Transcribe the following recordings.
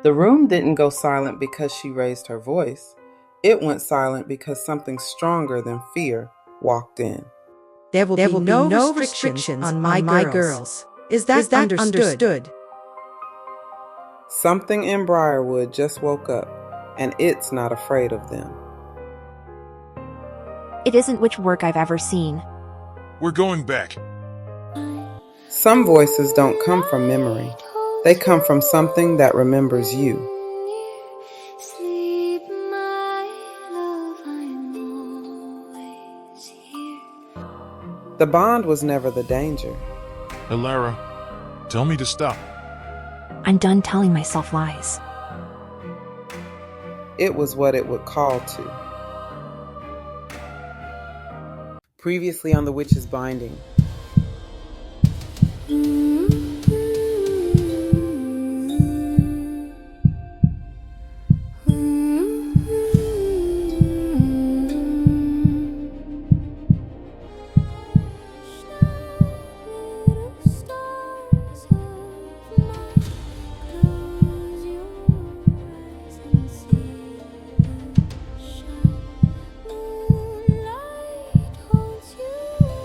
The room didn't go silent because she raised her voice. It went silent because something stronger than fear walked in. There will be no restrictions on my girls. Is that understood? Something in Briarwood just woke up, and it's not afraid of them. It isn't which work I've ever seen. We're going back. Some voices don't come from memory. They come from something that remembers you. The bond was never the danger. Elara, tell me to stop. I'm done telling myself lies. It was what it would call to. Previously on The Witch's Binding.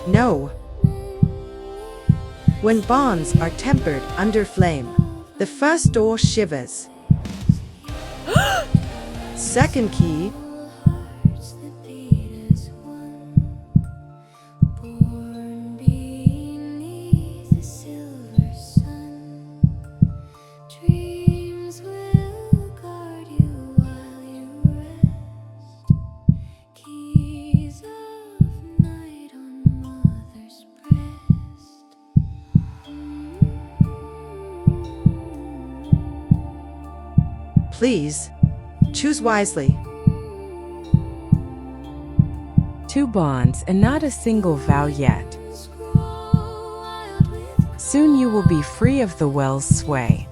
No. When bonds are tempered under flame, the first door shivers. Second key. Please, choose wisely. 2 bonds and not a single vow yet. Soon you will be free of the well's sway.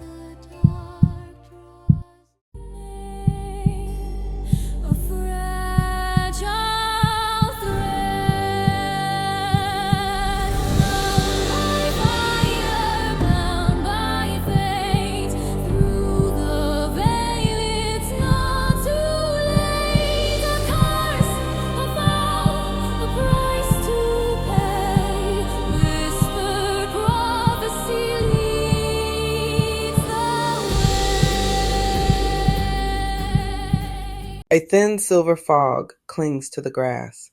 A thin silver fog clings to the grass.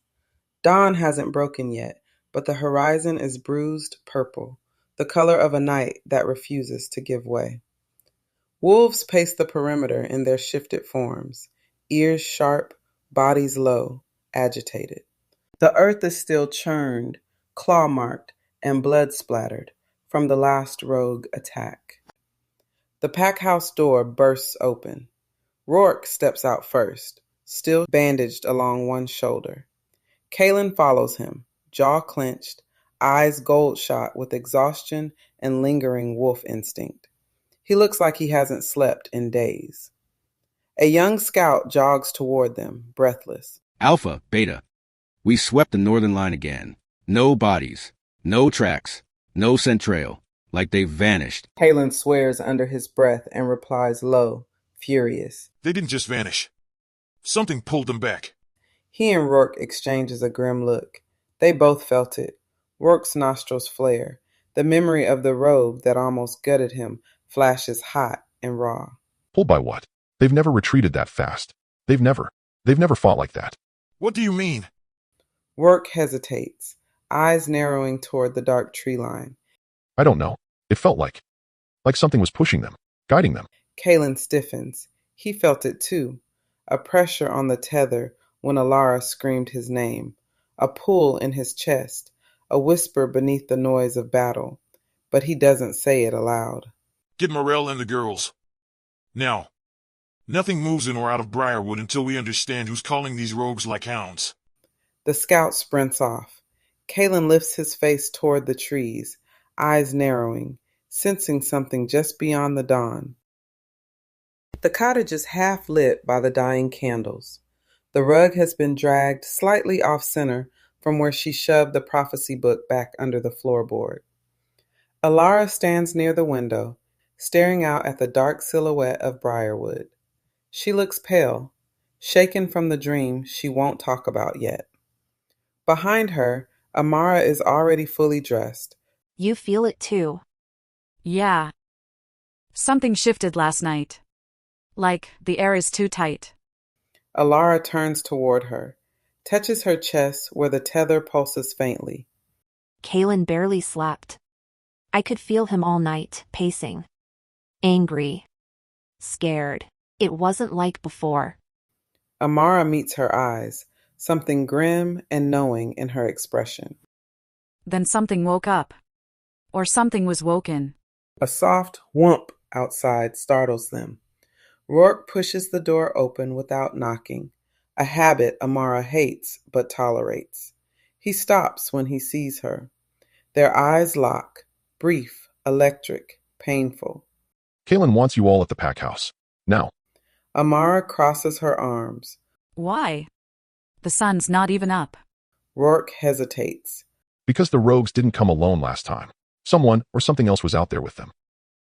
Dawn hasn't broken yet, but the horizon is bruised purple, the color of a night that refuses to give way. Wolves pace the perimeter in their shifted forms, ears sharp, bodies low, agitated. The earth is still churned, claw-marked, and blood-splattered from the last rogue attack. The pack house door bursts open. Rourke steps out first, still bandaged along one shoulder. Kaelen follows him, jaw clenched, eyes gold-shot with exhaustion and lingering wolf instinct. He looks like he hasn't slept in days. A young scout jogs toward them, breathless. Alpha, Beta. We swept the northern line again. No bodies, no tracks, no scent trail, like they've vanished. Kaelen swears under his breath and replies low, furious. They didn't just vanish. Something pulled them back. He and Rourke exchanges a grim look. They both felt it. Rourke's nostrils flare. The memory of the robe that almost gutted him flashes hot and raw. Pulled by what? They've never retreated that fast. They've never fought like that. What do you mean? Rourke hesitates, eyes narrowing toward the dark tree line. I don't know. It felt like something was pushing them, guiding them. Kaelen stiffens. He felt it too. A pressure on the tether when Elara screamed his name. A pull in his chest. A whisper beneath the noise of battle. But he doesn't say it aloud. Get Morel and the girls. Now. Nothing moves in or out of Briarwood until we understand who's calling these rogues like hounds. The scout sprints off. Kaelen lifts his face toward the trees, eyes narrowing, sensing something just beyond the dawn. The cottage is half lit by the dying candles. The rug has been dragged slightly off-center from where she shoved the prophecy book back under the floorboard. Elara stands near the window, staring out at the dark silhouette of Briarwood. She looks pale, shaken from the dream she won't talk about yet. Behind her, Amara is already fully dressed. You feel it too. Yeah. Something shifted last night. Like the air is too tight. Elara turns toward her, touches her chest where the tether pulses faintly. Kaelen barely slept. I could feel him all night, pacing. Angry. Scared. It wasn't like before. Amara meets her eyes, something grim and knowing in her expression. Then something woke up. Or something was woken. A soft whoomp outside startles them. Rourke pushes the door open without knocking, a habit Amara hates but tolerates. He stops when he sees her. Their eyes lock, brief, electric, painful. Kaelen wants you all at the pack house. Now. Amara crosses her arms. Why? The sun's not even up. Rourke hesitates. Because the rogues didn't come alone last time. Someone or something else was out there with them.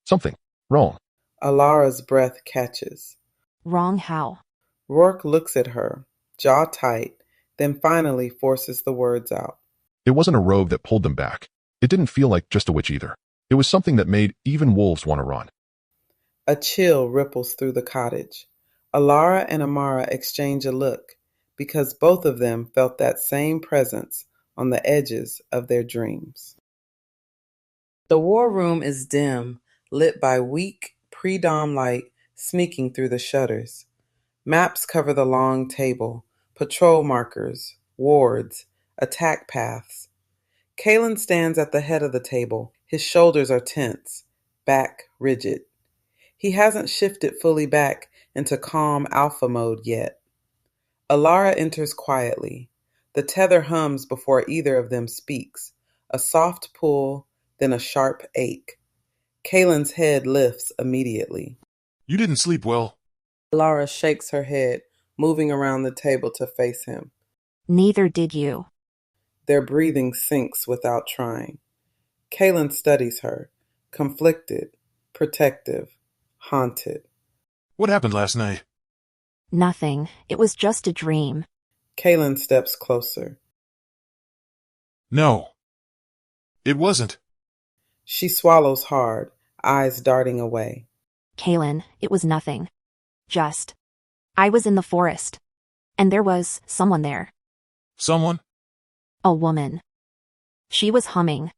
Something wrong. Alara's breath catches. Wrong how? Rourke looks at her, jaw tight, then finally forces the words out. It wasn't a rogue that pulled them back. It didn't feel like just a witch either. It was something that made even wolves want to run. A chill ripples through the cottage. Elara and Amara exchange a look, because both of them felt that same presence on the edges of their dreams. The war room is dim, lit by weak, pre-dawn light sneaking through the shutters. Maps cover the long table, patrol markers, wards, attack paths. Kaelen stands at the head of the table. His shoulders are tense, back rigid. He hasn't shifted fully back into calm alpha mode yet. Elara enters quietly. The tether hums before either of them speaks. A soft pull, then a sharp ache. Kalen's head lifts immediately. You didn't sleep well. Elara shakes her head, moving around the table to face him. Neither did you. Their breathing sinks without trying. Kaelen studies her, conflicted, protective, haunted. What happened last night? Nothing. It was just a dream. Kaelen steps closer. No. It wasn't. She swallows hard, eyes darting away. Kaelen, it was nothing. Just. I was in the forest. And there was someone there. Someone? A woman. She was humming.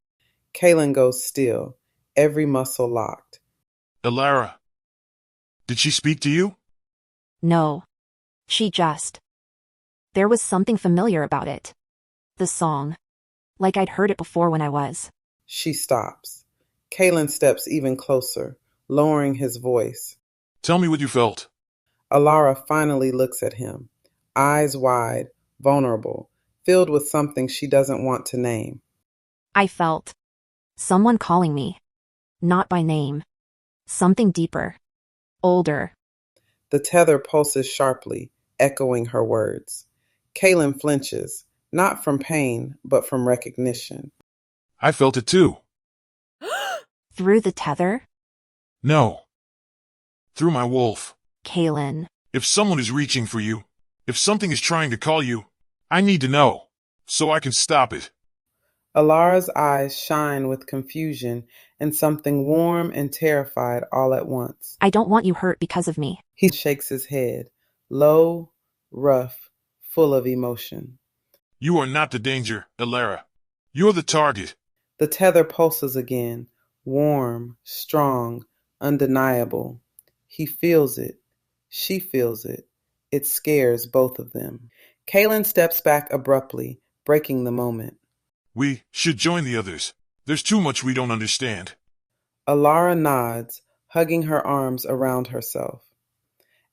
Kaelen goes still, every muscle locked. Elara. Did she speak to you? No. She just. There was something familiar about it. The song. Like I'd heard it before when I was. She stops. Kaelen steps even closer, lowering his voice. Tell me what you felt. Elara finally looks at him, eyes wide, vulnerable, filled with something she doesn't want to name. I felt someone calling me. Not by name. Something deeper. Older. The tether pulses sharply, echoing her words. Kaelen flinches, not from pain, but from recognition. I felt it too. Through the tether? No. Through my wolf. Kaelen. If someone is reaching for you, if something is trying to call you, I need to know, so I can stop it. Alara's eyes shine with confusion and something warm and terrified all at once. I don't want you hurt because of me. He shakes his head, low, rough, full of emotion. You are not the danger, Elara. You're the target. The tether pulses again, warm, strong, undeniable. He feels it. She feels it. It scares both of them. Kaelen steps back abruptly, breaking the moment. We should join the others. There's too much we don't understand. Elara nods, hugging her arms around herself.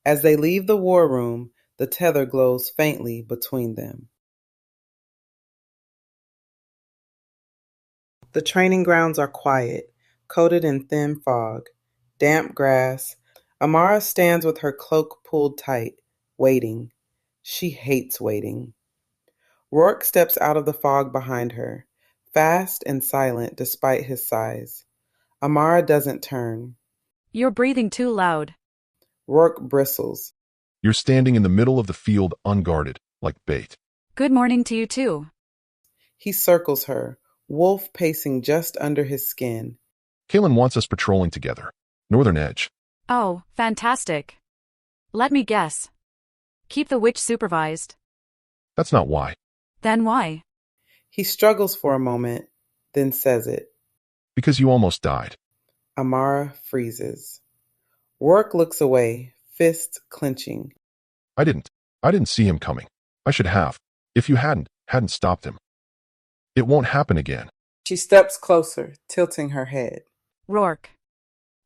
As they leave the war room, the tether glows faintly between them. The training grounds are quiet, coated in thin fog, damp grass. Amara stands with her cloak pulled tight, waiting. She hates waiting. Rourke steps out of the fog behind her, fast and silent despite his size. Amara doesn't turn. You're breathing too loud. Rourke bristles. You're standing in the middle of the field unguarded, like bait. Good morning to you too. He circles her, wolf pacing just under his skin. Kaelen wants us patrolling together. Northern Edge. Oh, fantastic. Let me guess. Keep the witch supervised. That's not why. Then why? He struggles for a moment, then says it. Because you almost died. Amara freezes. Rourke looks away, fists clenching. I didn't see him coming. I should have. If you hadn't stopped him. It won't happen again. She steps closer, tilting her head. Rourke.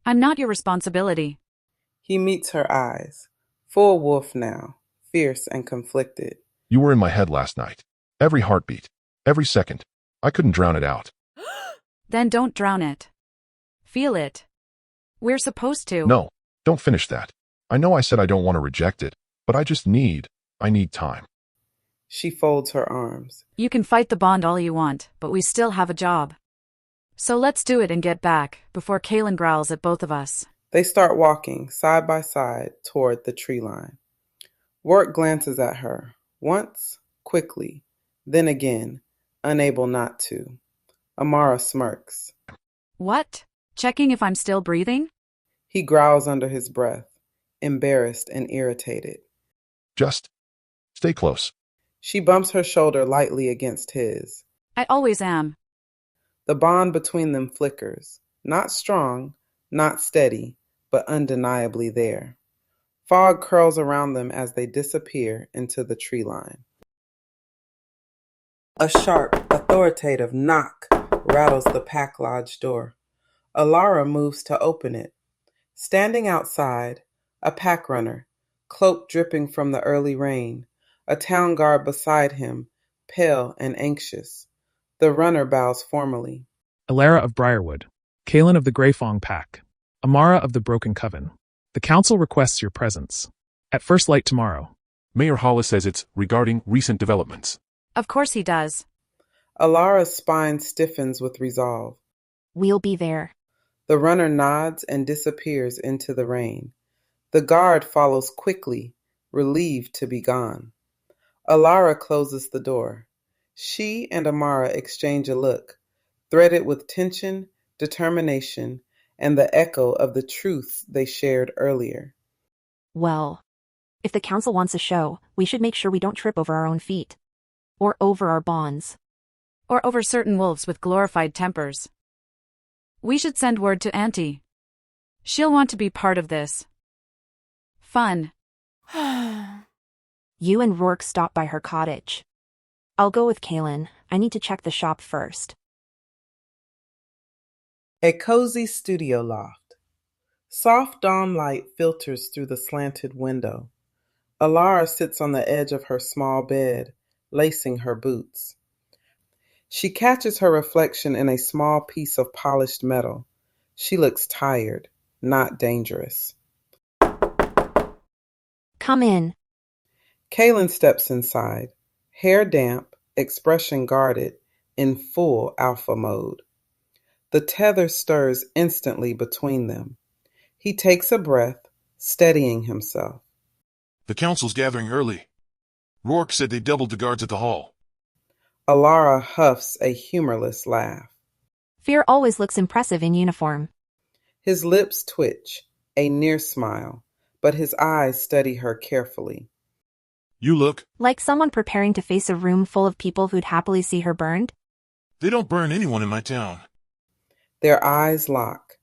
I'm not your responsibility. He meets her eyes. Full wolf now, fierce and conflicted. You were in my head last night. Every heartbeat. Every second. I couldn't drown it out. Then don't drown it. Feel it. We're supposed to. No, don't finish that. I know I said I don't want to reject it, but I need time. She folds her arms. You can fight the bond all you want, but we still have a job. So let's do it and get back, before Kaelen growls at both of us. They start walking, side by side, toward the tree line. Rourke glances at her, once, quickly, then again, unable not to. Amara smirks. What? Checking if I'm still breathing? He growls under his breath, embarrassed and irritated. Just stay close. She bumps her shoulder lightly against his. I always am. The bond between them flickers, not strong, not steady, but undeniably there. Fog curls around them as they disappear into the tree line. A sharp, authoritative knock rattles the pack lodge door. Elara moves to open it. Standing outside, a pack runner, cloak dripping from the early rain, a town guard beside him, pale and anxious. The runner bows formally. Elara of Briarwood, Kaelen of the Greyfong Pack, Amara of the Broken Coven. The council requests your presence. At first light tomorrow. Mayor Hollis says it's regarding recent developments. Of course he does. Alara's spine stiffens with resolve. We'll be there. The runner nods and disappears into the rain. The guard follows quickly, relieved to be gone. Elara closes the door. She and Amara exchange a look, threaded with tension, determination, and the echo of the truths they shared earlier. Well, if the council wants a show, we should make sure we don't trip over our own feet. Or over our bonds. Or over certain wolves with glorified tempers. We should send word to Auntie. She'll want to be part of this. Fun. You and Rourke stop by her cottage. I'll go with Kaelen. I need to check the shop first. A cozy studio loft. Soft dawn light filters through the slanted window. Elara sits on the edge of her small bed, lacing her boots. She catches her reflection in a small piece of polished metal. She looks tired, not dangerous. Come in. Kaelen steps inside, hair damp, expression guarded, in full alpha mode. The tether stirs instantly between them. He takes a breath, steadying himself. The council's gathering early. Rourke said they doubled the guards at the hall. Elara huffs a humorless laugh. Fear always looks impressive in uniform. His lips twitch, a near smile, but his eyes study her carefully. You look. Like someone preparing to face a room full of people who'd happily see her burned? They don't burn anyone in my town. Their eyes lock.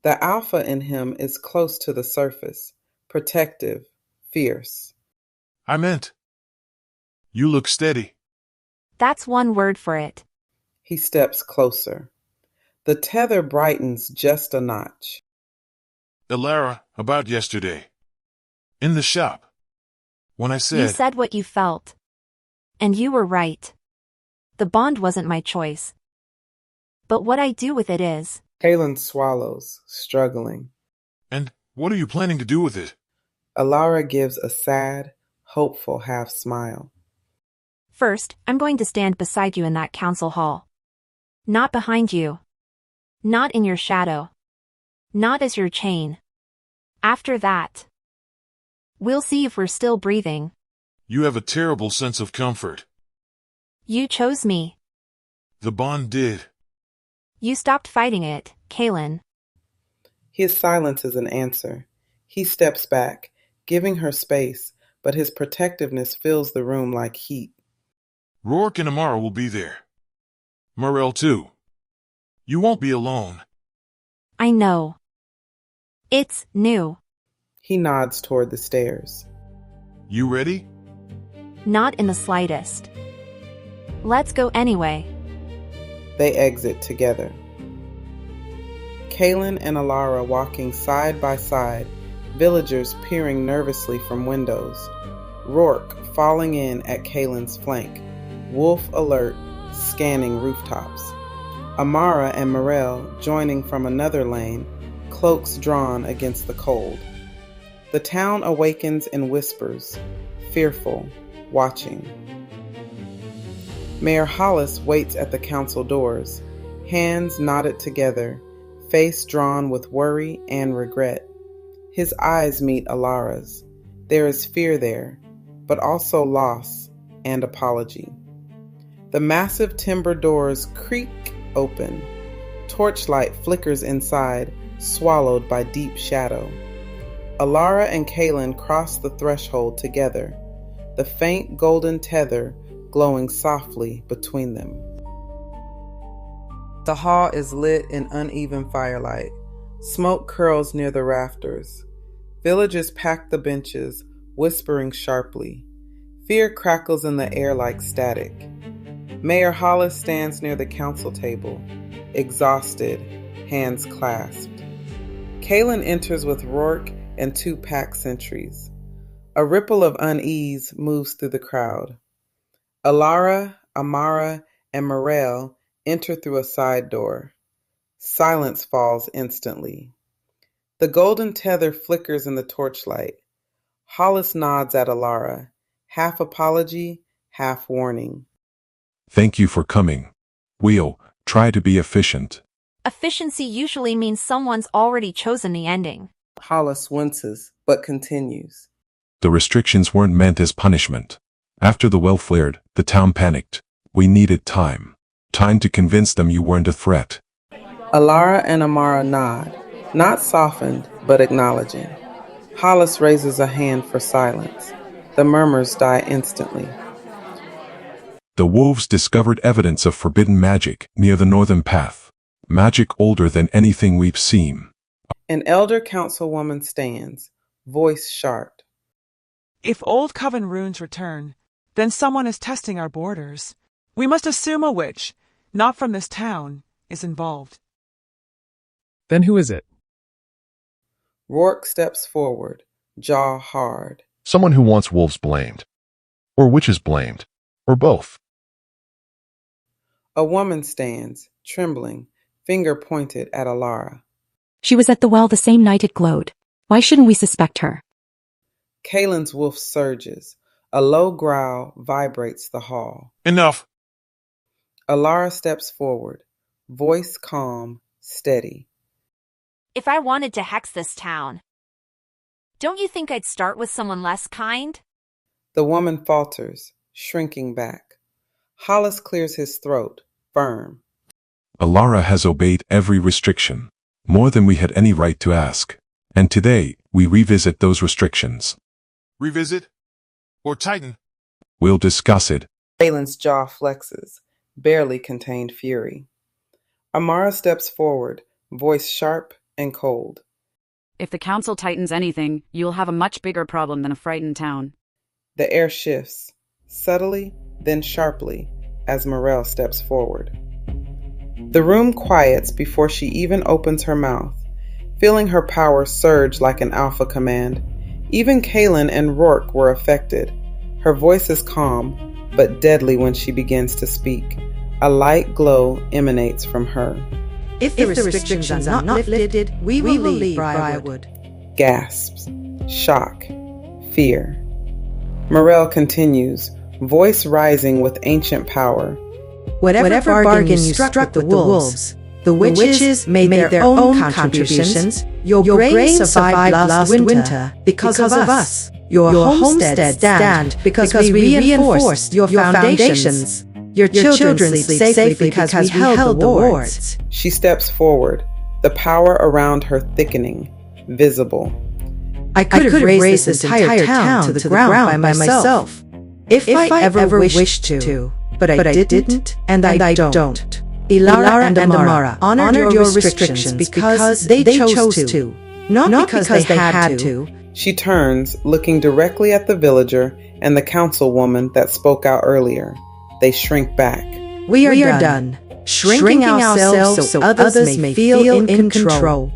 The alpha in him is close to the surface, protective, fierce. I meant, you look steady. That's one word for it. He steps closer. The tether brightens just a notch. Elara, about yesterday. In the shop. When I said... You said what you felt. And you were right. The bond wasn't my choice. But what I do with it is... Kaelen swallows, struggling. And what are you planning to do with it? Elara gives a sad, hopeful half smile. First, I'm going to stand beside you in that council hall. Not behind you. Not in your shadow. Not as your chain. After that, we'll see if we're still breathing. You have a terrible sense of comfort. You chose me. The bond did. You stopped fighting it, Kaelen. His silence is an answer. He steps back, giving her space, but his protectiveness fills the room like heat. Rourke and Amara will be there. Morel too. You won't be alone. I know. It's new. He nods toward the stairs. You ready? Not in the slightest. Let's go anyway. They exit together. Kaelen and Elara walking side by side, villagers peering nervously from windows. Rourke falling in at Kaelen's flank, wolf alert, scanning rooftops. Amara and Morel joining from another lane, cloaks drawn against the cold. The town awakens in whispers, fearful, watching. Mayor Hollis waits at the council doors, hands knotted together, face drawn with worry and regret. His eyes meet Elara's. There is fear there, but also loss and apology. The massive timber doors creak open. Torchlight flickers inside, swallowed by deep shadow. Elara and Kaelen cross the threshold together, the faint golden tether glowing softly between them. The hall is lit in uneven firelight. Smoke curls near the rafters. Villagers pack the benches, whispering sharply. Fear crackles in the air like static. Mayor Hollis stands near the council table, exhausted, hands clasped. Kaelen enters with Rourke and 2 pack sentries. A ripple of unease moves through the crowd. Elara, Amara, and Morel enter through a side door. Silence falls instantly. The golden tether flickers in the torchlight. Hollis nods at Elara, half apology, half warning. Thank you for coming. We'll try to be efficient. Efficiency usually means someone's already chosen the ending. Hollis winces, but continues. The restrictions weren't meant as punishment. After the well flared, the town panicked. We needed time. Time to convince them you weren't a threat. Elara and Amara nod, not softened, but acknowledging. Hollis raises a hand for silence. The murmurs die instantly. The wolves discovered evidence of forbidden magic near the northern path. Magic older than anything we've seen. An elder councilwoman stands, voice sharp. If old Coven runes return, then someone is testing our borders. We must assume a witch, not from this town, is involved. Then who is it? Rourke steps forward, jaw hard. Someone who wants wolves blamed. Or witches blamed. Or both. A woman stands, trembling, finger pointed at Elara. She was at the well the same night it glowed. Why shouldn't we suspect her? Kaelen's wolf surges. A low growl vibrates the hall. Enough. Elara steps forward, voice calm, steady. If I wanted to hex this town, don't you think I'd start with someone less kind? The woman falters, shrinking back. Hollis clears his throat, firm. Elara has obeyed every restriction, more than we had any right to ask. And today, we revisit those restrictions. Revisit? Or tighten? We'll discuss it. Kaelen's jaw flexes, barely contained fury. Amara steps forward, voice sharp and cold. If the council tightens anything, you'll have a much bigger problem than a frightened town. The air shifts, subtly, then sharply, as Morel steps forward. The room quiets before she even opens her mouth, feeling her power surge like an alpha command. Even Kaelen and Rourke were affected. Her voice is calm, but deadly when she begins to speak. A light glow emanates from her. If the restrictions are not lifted, we will leave Briarwood. Gasps, shock, fear. Morel continues, voice rising with ancient power. Whatever bargain you struck with the wolves, The witches made their own contributions. Your grain survived last winter because of us. Your homestead stand because we reinforced your foundations. Your children sleep safely because we held the wards. She steps forward, the power around her thickening, visible. I could have razed this entire town to the ground by myself, if I ever wished to, but I didn't, and I don't. Elara and Amara honored your restrictions because they chose to, not because they had to. She turns, looking directly at the villager and the councilwoman that spoke out earlier. They shrink back. We are done. Shrinking ourselves so others may feel in control.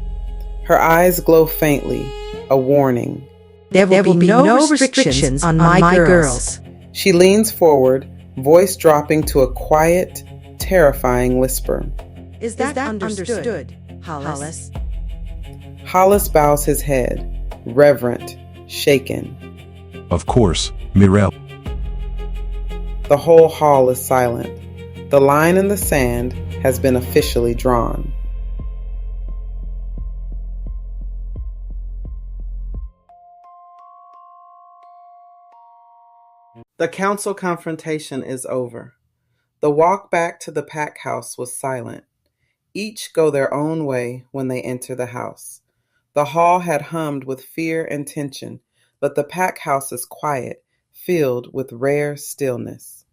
Her eyes glow faintly, a warning. There will be no restrictions on my girls. She leans forward, voice dropping to a quiet, terrifying whisper. Is that understood, Hollis? Hollis bows his head, reverent, shaken. Of course, Mirel. The whole hall is silent. The line in the sand has been officially drawn. The council confrontation is over. The walk back to the pack house was silent. Each go their own way when they enter the house. The hall had hummed with fear and tension, but the pack house is quiet, filled with rare stillness.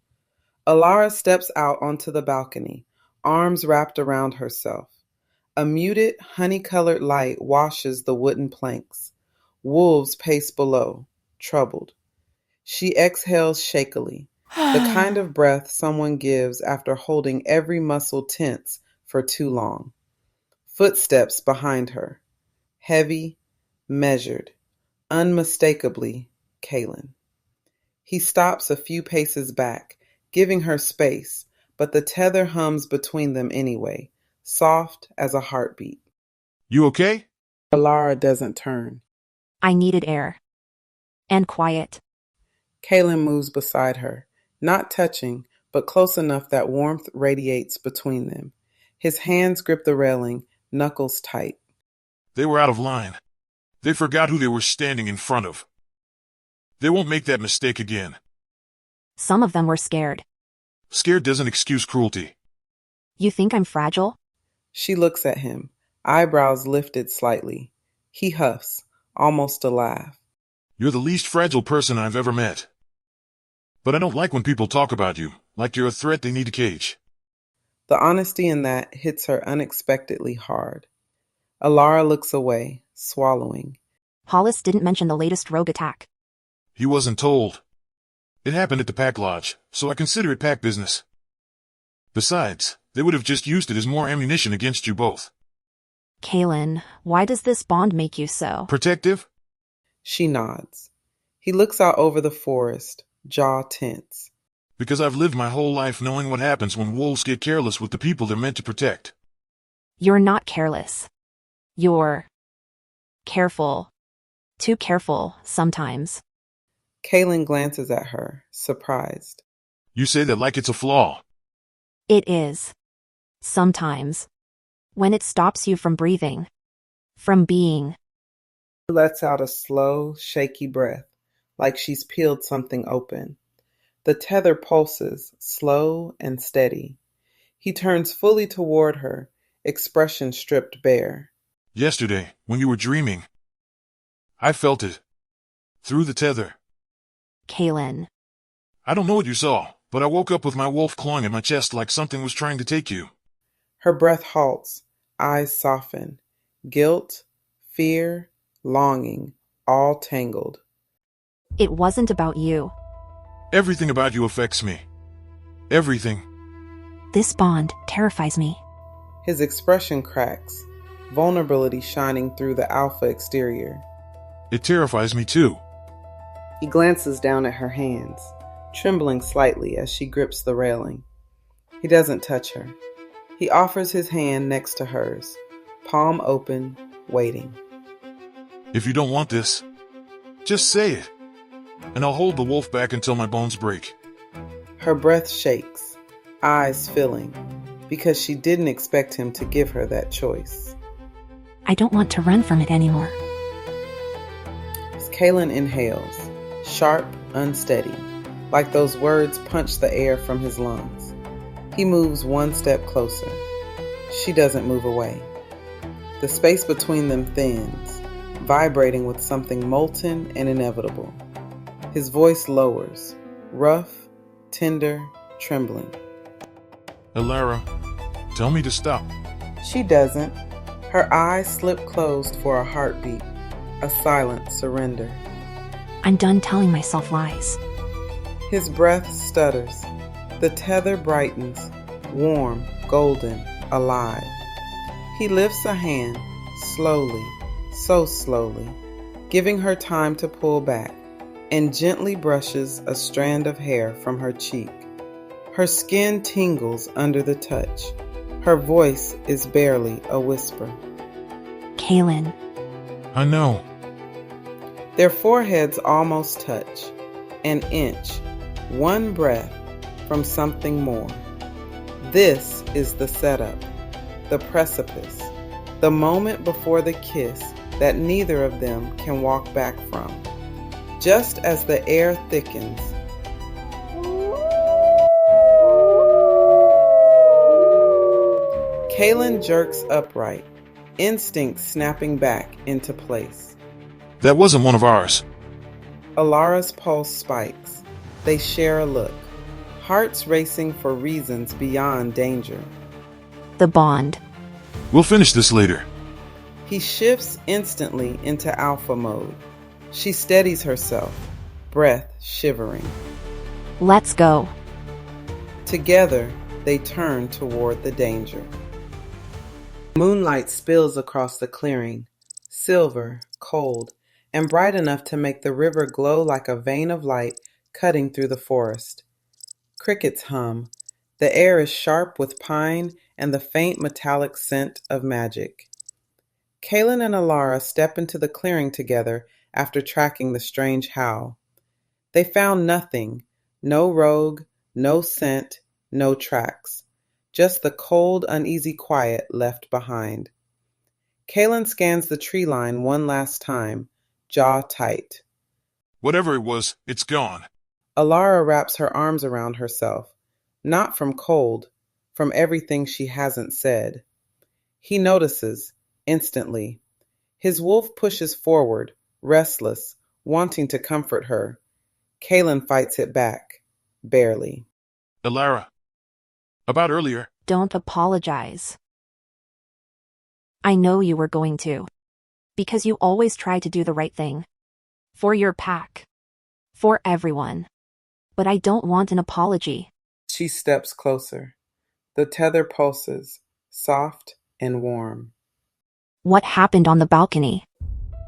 Elara steps out onto the balcony, arms wrapped around herself. A muted, honey-colored light washes the wooden planks. Wolves pace below, troubled. She exhales shakily, the kind of breath someone gives after holding every muscle tense for too long. Footsteps behind her. Heavy, measured, unmistakably Kaelen. He stops a few paces back, giving her space, but the tether hums between them anyway, soft as a heartbeat. You okay? Elara doesn't turn. I needed air. And quiet. Kaelen moves beside her, not touching, but close enough that warmth radiates between them. His hands grip the railing, knuckles tight. They were out of line. They forgot who they were standing in front of. They won't make that mistake again. Some of them were scared. Scared doesn't excuse cruelty. You think I'm fragile? She looks at him, eyebrows lifted slightly. He huffs, almost a laugh. You're the least fragile person I've ever met. But I don't like when people talk about you, like you're a threat they need to cage. The honesty in that hits her unexpectedly hard. Elara looks away, swallowing. Hollis didn't mention the latest rogue attack. He wasn't told. It happened at the pack lodge, so I consider it pack business. Besides, they would have just used it as more ammunition against you both. Kaelen, why does this bond make you so protective? She nods. He looks out over the forest, jaw tense. Because I've lived my whole life knowing what happens when wolves get careless with the people they're meant to protect. You're not careless. You're careful. Too careful, sometimes. Kaelen glances at her, surprised. You say that like it's a flaw. It is. Sometimes. When it stops you from breathing. From being. She lets out a slow, shaky breath, like she's peeled something open. The tether pulses, slow and steady. He turns fully toward her, expression stripped bare. Yesterday, when you were dreaming, I felt it. Through the tether. Kaelen. I don't know what you saw, but I woke up with my wolf clawing at my chest like something was trying to take you. Her breath halts, eyes soften. Guilt, fear, longing, all tangled. It wasn't about you. Everything about you affects me. Everything. This bond terrifies me. His expression cracks, vulnerability shining through the alpha exterior. It terrifies me too. He glances down at her hands, trembling slightly as she grips the railing. He doesn't touch her. He offers his hand next to hers, palm open, waiting. If you don't want this, just say it, and I'll hold the wolf back until my bones break. Her breath shakes, eyes filling, because she didn't expect him to give her that choice. I don't want to run from it anymore. Kaelen inhales, sharp, unsteady, like those words punch the air from his lungs. He moves one step closer. She doesn't move away. The space between them thins, vibrating with something molten and inevitable. His voice lowers, rough, tender, trembling. Elara, tell me to stop. She doesn't. Her eyes slip closed for a heartbeat, a silent surrender. I'm done telling myself lies. His breath stutters. The tether brightens, warm, golden, alive. He lifts a hand, slowly, so slowly, giving her time to pull back, and gently brushes a strand of hair from her cheek. Her skin tingles under the touch. Her voice is barely a whisper. Kaelen. I know. Their foreheads almost touch, an inch, one breath from something more. This is the setup, the precipice, the moment before the kiss that neither of them can walk back from. Just as the air thickens, Kaelen jerks upright, instinct snapping back into place. That wasn't one of ours. Elara's pulse spikes. They share a look, hearts racing for reasons beyond danger. The bond. We'll finish this later. He shifts instantly into alpha mode. She steadies herself, breath shivering. Let's go. Together, they turn toward the danger. Moonlight spills across the clearing, silver, cold, and bright enough to make the river glow like a vein of light cutting through the forest. Crickets hum. The air is sharp with pine and the faint metallic scent of magic. Kaelen and Elara step into the clearing together after tracking the strange howl. They found nothing, no rogue, no scent, no tracks. Just the cold, uneasy quiet left behind. Kaelen scans the tree line one last time, jaw tight. Whatever it was, it's gone. Elara wraps her arms around herself, not from cold, from everything she hasn't said. He notices, instantly. His wolf pushes forward, restless, wanting to comfort her. Kaelen fights it back, barely. Elara. About earlier. Don't apologize. I know you were going to. Because you always try to do the right thing. For your pack. For everyone. But I don't want an apology. She steps closer. The tether pulses, soft and warm. What happened on the balcony?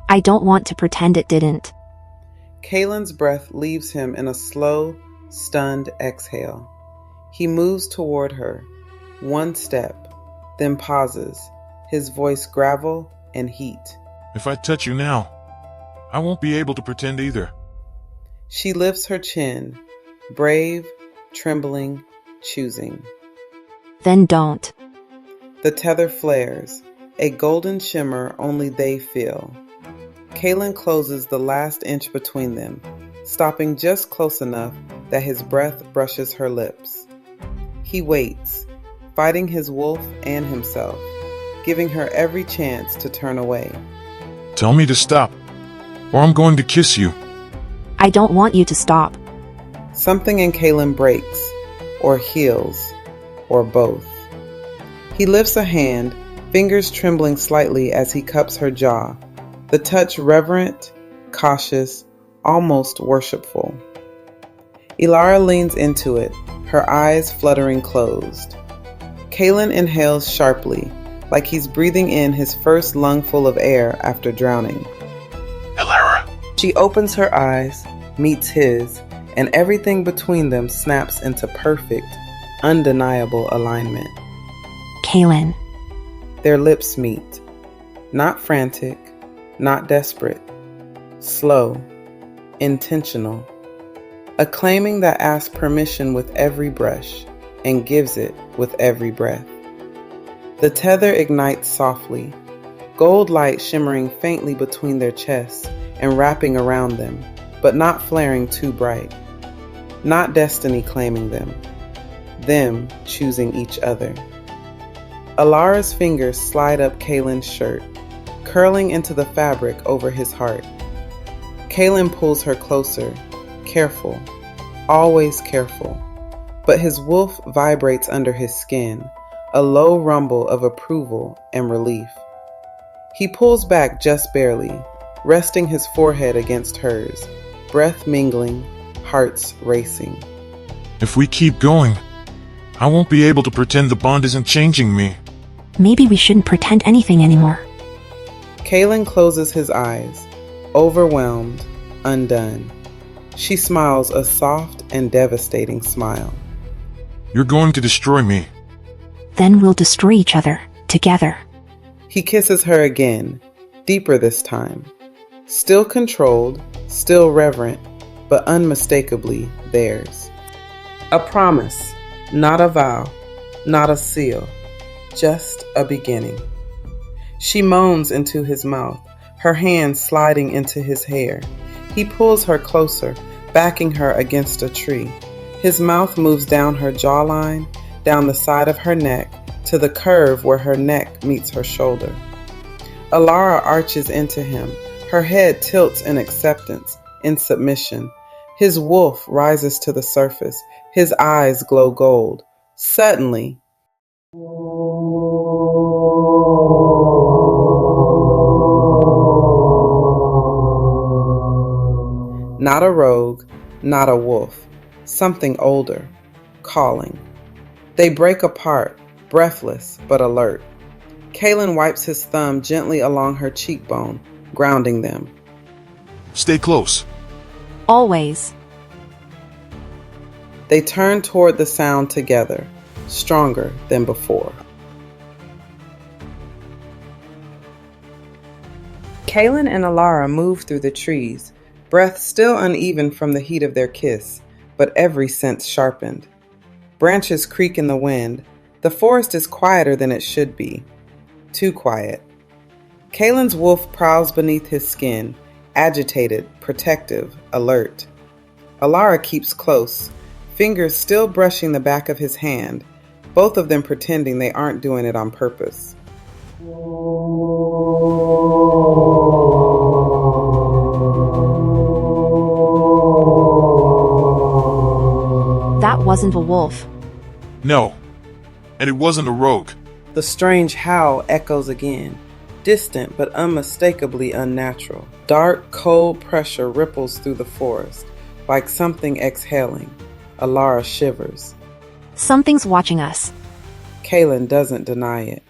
I don't want to pretend it didn't. Kaelen's breath leaves him in a slow, stunned exhale. He moves toward her, one step, then pauses, his voice gravel and heat. If I touch you now, I won't be able to pretend either. She lifts her chin, brave, trembling, choosing. Then don't. The tether flares, a golden shimmer only they feel. Kaelen closes the last inch between them, stopping just close enough that his breath brushes her lips. He waits, fighting his wolf and himself, giving her every chance to turn away. Tell me to stop, or I'm going to kiss you. I don't want you to stop. Something in Kaelen breaks, or heals, or both. He lifts a hand, fingers trembling slightly as he cups her jaw, the touch reverent, cautious, almost worshipful. Elara leans into it, her eyes fluttering closed. Kaelen inhales sharply, like he's breathing in his first lungful of air after drowning. Elara. She opens her eyes, meets his, and everything between them snaps into perfect, undeniable alignment. Kaelen. Their lips meet. Not frantic, not desperate. Slow, intentional. A claiming that asks permission with every brush and gives it with every breath. The tether ignites softly, gold light shimmering faintly between their chests and wrapping around them, but not flaring too bright. Not destiny claiming them choosing each other. Elara's fingers slide up Kaelen's shirt, curling into the fabric over his heart. Kaelen pulls her closer, careful, always careful, but his wolf vibrates under his skin, a low rumble of approval and relief. He pulls back just barely, resting his forehead against hers, breath mingling, hearts racing. If we keep going, I won't be able to pretend the bond isn't changing me. Maybe we shouldn't pretend anything anymore. Kaelen closes his eyes, overwhelmed, undone. She smiles a soft and devastating smile. You're going to destroy me. Then we'll destroy each other, together. He kisses her again, deeper this time. Still controlled, still reverent, but unmistakably theirs. A promise, not a vow, not a seal, just a beginning. She moans into his mouth, her hands sliding into his hair. He pulls her closer, backing her against a tree. His mouth moves down her jawline, down the side of her neck, to the curve where her neck meets her shoulder. Elara arches into him. Her head tilts in acceptance, in submission. His wolf rises to the surface. His eyes glow gold. Suddenly, not a rogue, not a wolf, something older, calling. They break apart, breathless but alert. Kaelen wipes his thumb gently along her cheekbone, grounding them. Stay close. Always. They turn toward the sound together, stronger than before. Kaelen and Elara move through the trees, breath still uneven from the heat of their kiss, but every sense sharpened. Branches creak in the wind. The forest is quieter than it should be. Too quiet. Kaelen's wolf prowls beneath his skin, agitated, protective, alert. Elara keeps close, fingers still brushing the back of his hand, both of them pretending they aren't doing it on purpose. That wasn't a wolf. No. And it wasn't a rogue. The strange howl echoes again, distant but unmistakably unnatural. Dark, cold pressure ripples through the forest, like something exhaling. Elara shivers. Something's watching us. Kaelen doesn't deny it.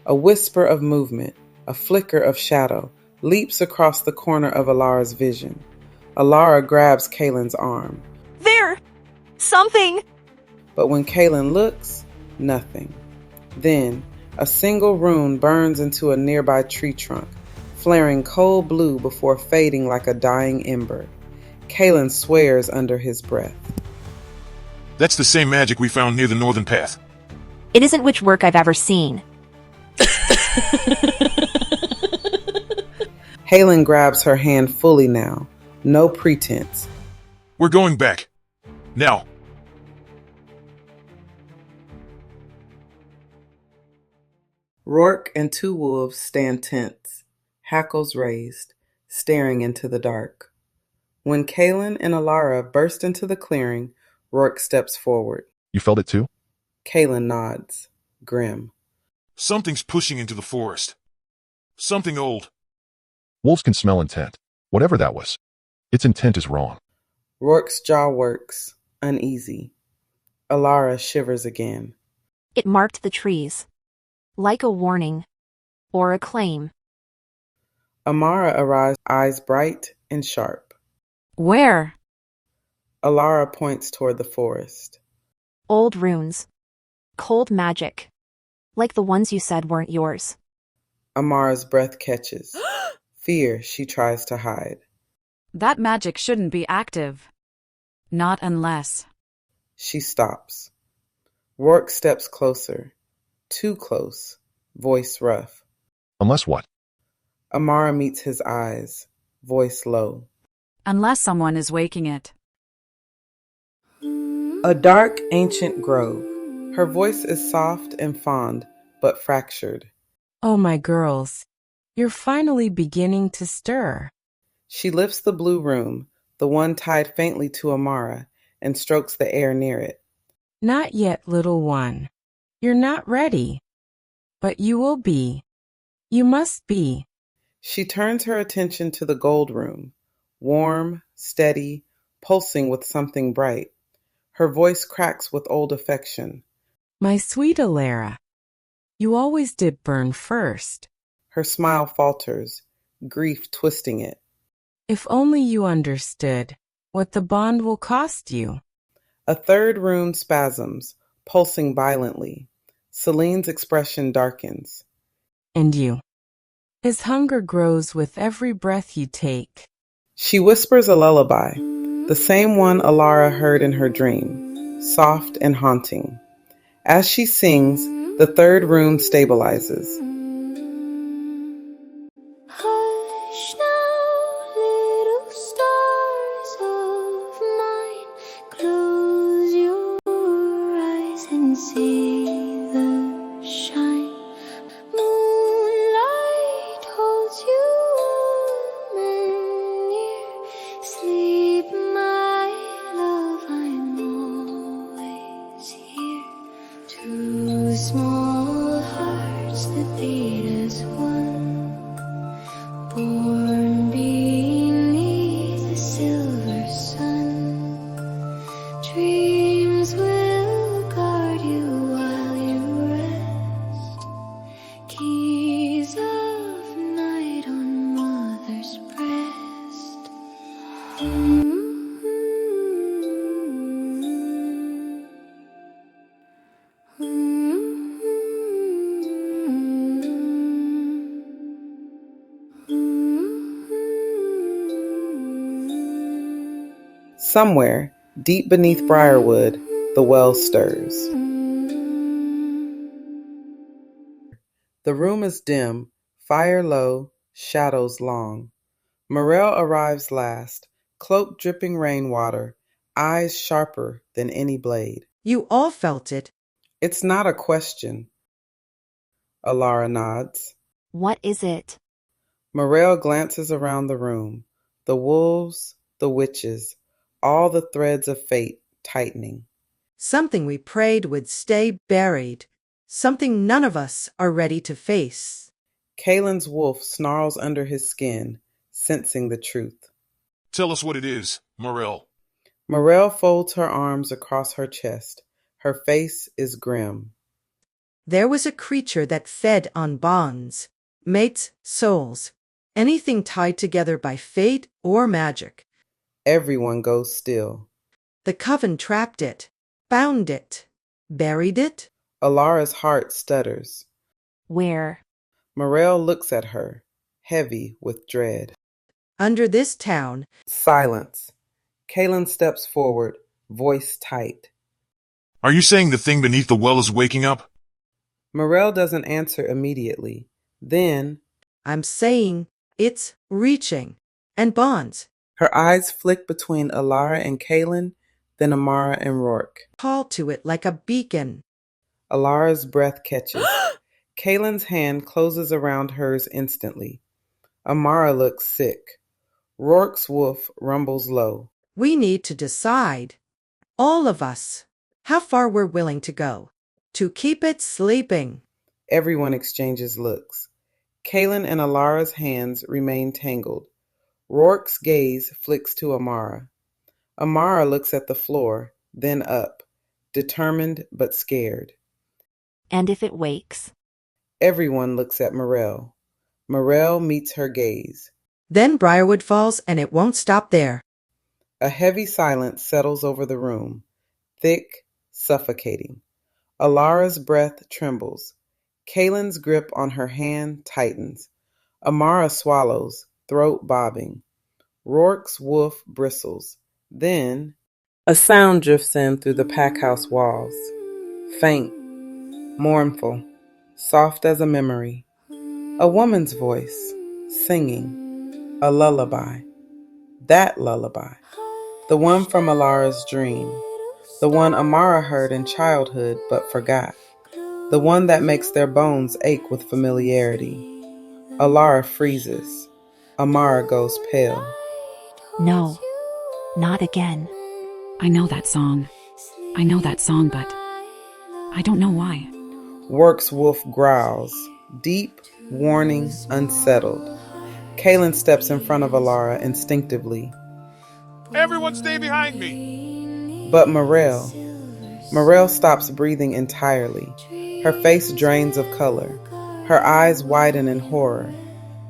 A whisper of movement, a flicker of shadow, leaps across the corner of Elara's vision. Elara grabs Kaelen's arm. There! Something! But when Kaelen looks, nothing. Then, a single rune burns into a nearby tree trunk, flaring cold blue before fading like a dying ember. Kaelen swears under his breath. That's the same magic we found near the northern path. It isn't which work I've ever seen. Kaelen grabs her hand fully now. No pretense. We're going back. Now. Rourke and two wolves stand tense, hackles raised, staring into the dark. When Kaelen and Elara burst into the clearing, Rourke steps forward. You felt it too? Kaelen nods, grim. Something's pushing into the forest. Something old. Wolves can smell intent. Whatever that was. Its intent is wrong. Rourke's jaw works, uneasy. Elara shivers again. It marked the trees. Like a warning. Or a claim. Amara arrives, eyes bright and sharp. Where? Elara points toward the forest. Old runes. Cold magic. Like the ones you said weren't yours. Amara's breath catches. Fear she tries to hide. That magic shouldn't be active. Not unless. She stops. Rourke steps closer. Too close. voice rough. Unless what? Amara meets his eyes, voice low. Unless someone is waking it. A dark, ancient grove. Her voice is soft and fond, but fractured. Oh, my girls, you're finally beginning to stir. She lifts the blue room, the one tied faintly to Amara, and strokes the air near it. Not yet, little one. You're not ready. But you will be. You must be. She turns her attention to the gold room, warm, steady, pulsing with something bright. Her voice cracks with old affection. My sweet Elara, you always did burn first. Her smile falters, grief twisting it. If only you understood what the bond will cost you. A third room spasms, pulsing violently. Celine's expression darkens. And you. His hunger grows with every breath you take. She whispers a lullaby, the same one Elara heard in her dream, soft and haunting. As she sings, the third room stabilizes. Hush now, little stars of mine, close your eyes and see the shine. Moonlight holds you warm and near. Sleep, my love, I'm always here. Two small hearts that beat as one, born beneath the silver sun. Dreams will guard you while you rest. Keys of night on mother's breast. Somewhere, deep beneath Briarwood, the well stirs. The room is dim, fire low, shadows long. Morel arrives last, cloak dripping rainwater, eyes sharper than any blade. You all felt it. It's not a question. Elara nods. What is it? Morel glances around the room. The wolves, the witches, all the threads of fate tightening. Something we prayed would stay buried. Something none of us are ready to face. Kaelen's wolf snarls under his skin, sensing the truth. Tell us what it is, Morel. Morel folds her arms across her chest. Her face is grim. There was a creature that fed on bonds, mates, souls, anything tied together by fate or magic. Everyone goes still. The coven trapped it, bound it, buried it. Alara's heart stutters. Where? Morel looks at her, heavy with dread. Under this town. Silence. Kaelen steps forward, voice tight. Are you saying the thing beneath the well is waking up? Morel doesn't answer immediately. Then, I'm saying it's reaching. And bonds. Her eyes flick between Elara and Kaelen, then Amara and Rourke. Call to it like a beacon. Alara's breath catches. Kaelen's hand closes around hers instantly. Amara looks sick. Rourke's wolf rumbles low. We need to decide, all of us, how far we're willing to go to keep it sleeping. Everyone exchanges looks. Kaelen and Alara's hands remain tangled. Rourke's gaze flicks to Amara. Amara looks at the floor, then up, determined but scared. And if it wakes? Everyone looks at Morel. Morel meets her gaze. Then Briarwood falls and it won't stop there. A heavy silence settles over the room, thick, suffocating. Alara's breath trembles. Kaelen's grip on her hand tightens. Amara swallows, throat bobbing. Rourke's wolf bristles. Then, a sound drifts in through the packhouse walls. Faint, mournful, soft as a memory. A woman's voice, singing, a lullaby. That lullaby. The one from Elara's dream. The one Amara heard in childhood but forgot. The one that makes their bones ache with familiarity. Elara freezes. Amara goes pale. No, not again. I know that song. But I don't know why. Rourke's wolf growls, deep, warning, unsettled. Kaelen steps in front of Elara instinctively. Everyone stay behind me! But Morel stops breathing entirely. Her face drains of color. Her eyes widen in horror,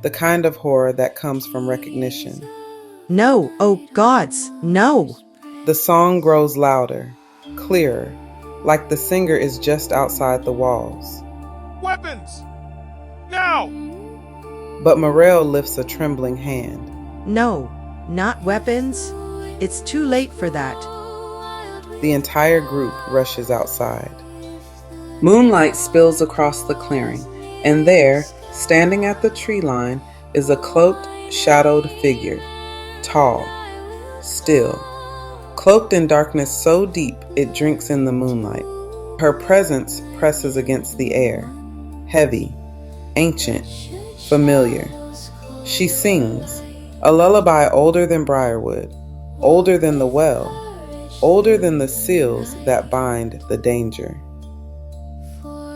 the kind of horror that comes from recognition. No, oh gods, no! The song grows louder, clearer, like the singer is just outside the walls. Weapons! Now! But Morel lifts a trembling hand. No, not weapons. It's too late for that. The entire group rushes outside. Moonlight spills across the clearing, and there, standing at the tree line, is a cloaked, shadowed figure. Tall, still, cloaked in darkness so deep it drinks in the moonlight. Her presence presses against the air, heavy, ancient, familiar. She sings, a lullaby older than Briarwood, older than the well, older than the seals that bind the danger.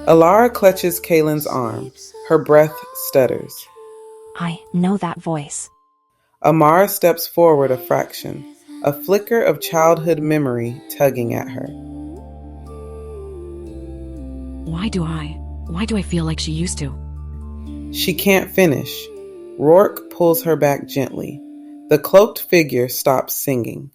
Elara clutches Kaelen's arm. Her breath stutters. I know that voice. Amara steps forward a fraction, a flicker of childhood memory tugging at her. Why do I feel like she used to? She can't finish. Rourke pulls her back gently. The cloaked figure stops singing.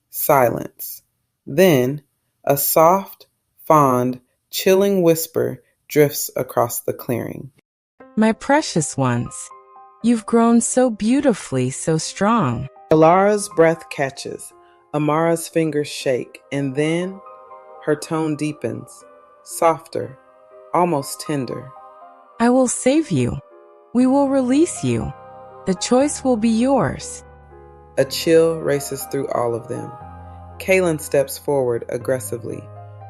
Silence. Then, a soft, fond, chilling whisper drifts across the clearing. My precious ones, you've grown so beautifully, so strong. Elara's breath catches. Amara's fingers shake, and then her tone deepens, softer, almost tender. I will save you. We will release you. The choice will be yours. A chill races through all of them. Kaelen steps forward aggressively.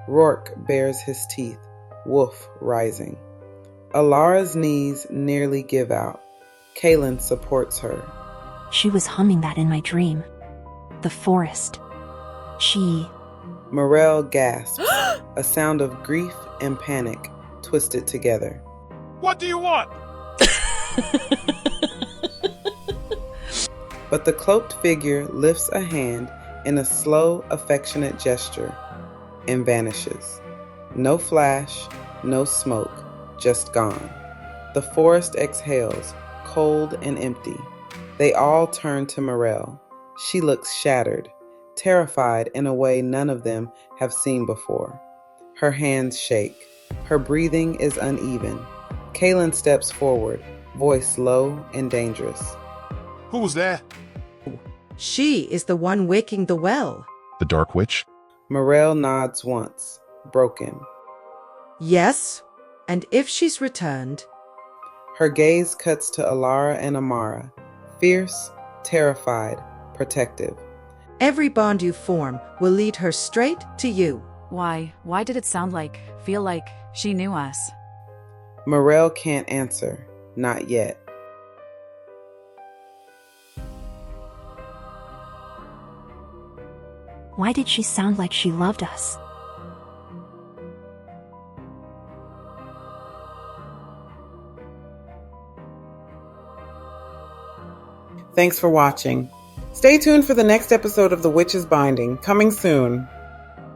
Rourke bares his teeth, wolf rising. Elara's knees nearly give out. Kaelen supports her. She was humming that in my dream. The forest. She... Morel gasps, a sound of grief and panic twisted together. What do you want? But the cloaked figure lifts a hand in a slow, affectionate gesture and vanishes. No flash, no smoke, just gone. The forest exhales, cold and empty. They all turn to Morel. She looks shattered, terrified in a way none of them have seen before. Her hands shake. Her breathing is uneven. Kaelen steps forward, voice low and dangerous. Who was that? She is the one waking the well. The Dark Witch? Morel nods once, broken. Yes, and if she's returned... Her gaze cuts to Elara and Amara, fierce, terrified, protective. Every bond you form will lead her straight to you. Why did it feel like she knew us? Morel can't answer, not yet. Why did she sound like she loved us? Thanks for watching. Stay tuned for the next episode of The Witch's Binding, coming soon.